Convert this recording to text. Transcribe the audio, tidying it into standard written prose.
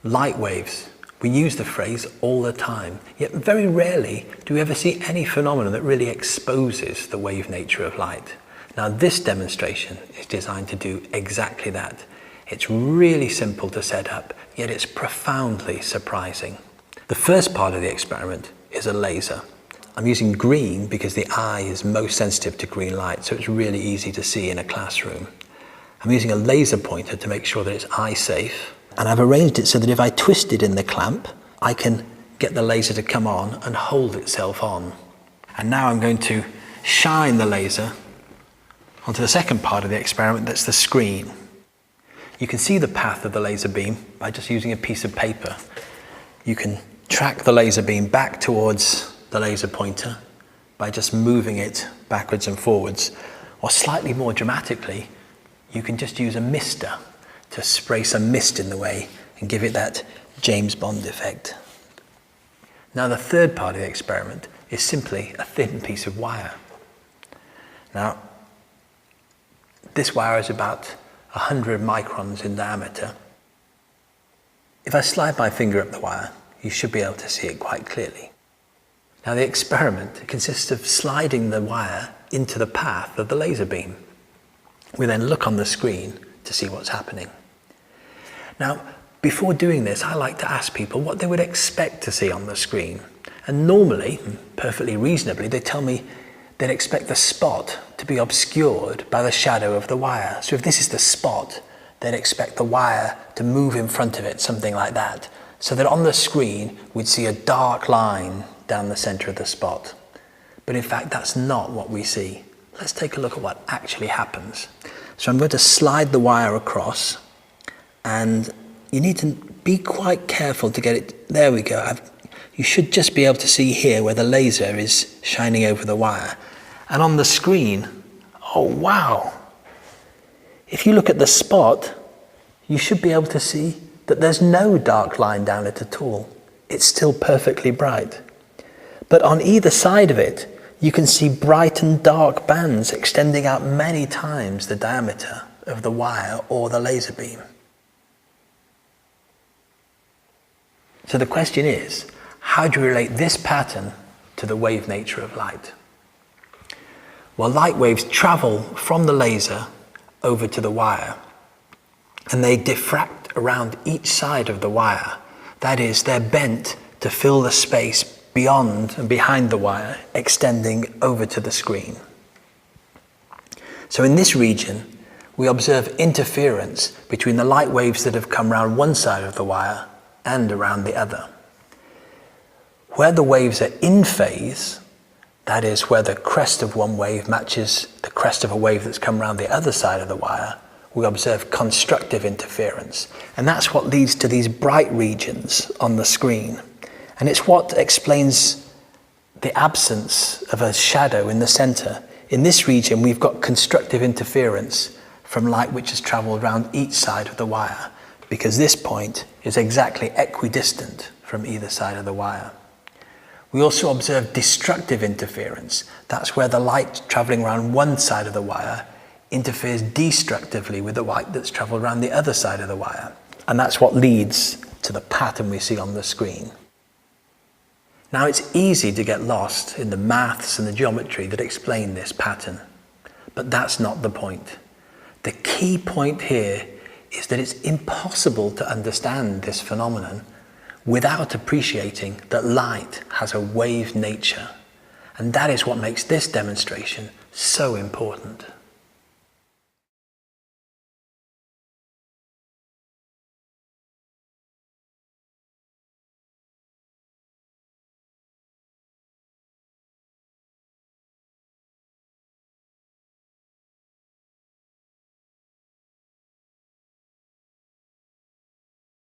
light waves. We use the phrase all the time, yet very rarely do we ever see any phenomenon that really exposes the wave nature of light. Now this demonstration is designed to do exactly that. It's really simple to set up, yet it's profoundly surprising. The first part of the experiment is a laser. I'm using green because the eye is most sensitive to green light, so it's really easy to see in a classroom. I'm using a laser pointer to make sure that it's eye safe. And I've arranged it so that if I twist it in the clamp, I can get the laser to come on and hold itself on. And now I'm going to shine the laser onto the second part of the experiment, that's the screen. You can see the path of the laser beam by just using a piece of paper. You can track the laser beam back towards the laser pointer by just moving it backwards and forwards. Or slightly more dramatically, you can just use a mister to spray some mist in the way and give it that James Bond effect. Now the third part of the experiment is simply a thin piece of wire. Now this wire is about 100 microns in diameter. If I slide my finger up the wire, you should be able to see it quite clearly. Now the experiment consists of sliding the wire into the path of the laser beam. We then look on the screen to see what's happening. Now, before doing this, I like to ask people what they would expect to see on the screen. And normally, perfectly reasonably, they tell me they'd expect the spot to be obscured by the shadow of the wire. So if this is the spot, they'd expect the wire to move in front of it, something like that. So that on the screen, we'd see a dark line down the center of the spot. But in fact, that's not what we see. Let's take a look at what actually happens. So I'm going to slide the wire across, and you need to be quite careful to get it. There we go. You should just be able to see here where the laser is shining over the wire. And on the screen, oh wow. If you look at the spot, you should be able to see that there's no dark line down it at all. It's still perfectly bright. But on either side of it, you can see bright and dark bands extending out many times the diameter of the wire or the laser beam. So the question is, how do you relate this pattern to the wave nature of light? Well, light waves travel from the laser over to the wire, and they diffract around each side of the wire. That is, they're bent to fill the space beyond and behind the wire, extending over to the screen. So in this region, we observe interference between the light waves that have come around one side of the wire and around the other. Where the waves are in phase, that is, where the crest of one wave matches the crest of a wave that's come around the other side of the wire, we observe constructive interference. And that's what leads to these bright regions on the screen. And it's what explains the absence of a shadow in the center. In this region, we've got constructive interference from light which has traveled around each side of the wire, because this point is exactly equidistant from either side of the wire. We also observe destructive interference. That's where the light traveling around one side of the wire interferes destructively with the light that's traveled around the other side of the wire. And that's what leads to the pattern we see on the screen. Now, it's easy to get lost in the maths and the geometry that explain this pattern, but that's not the point. The key point here is that it's impossible to understand this phenomenon without appreciating that light has a wave nature. And that is what makes this demonstration so important.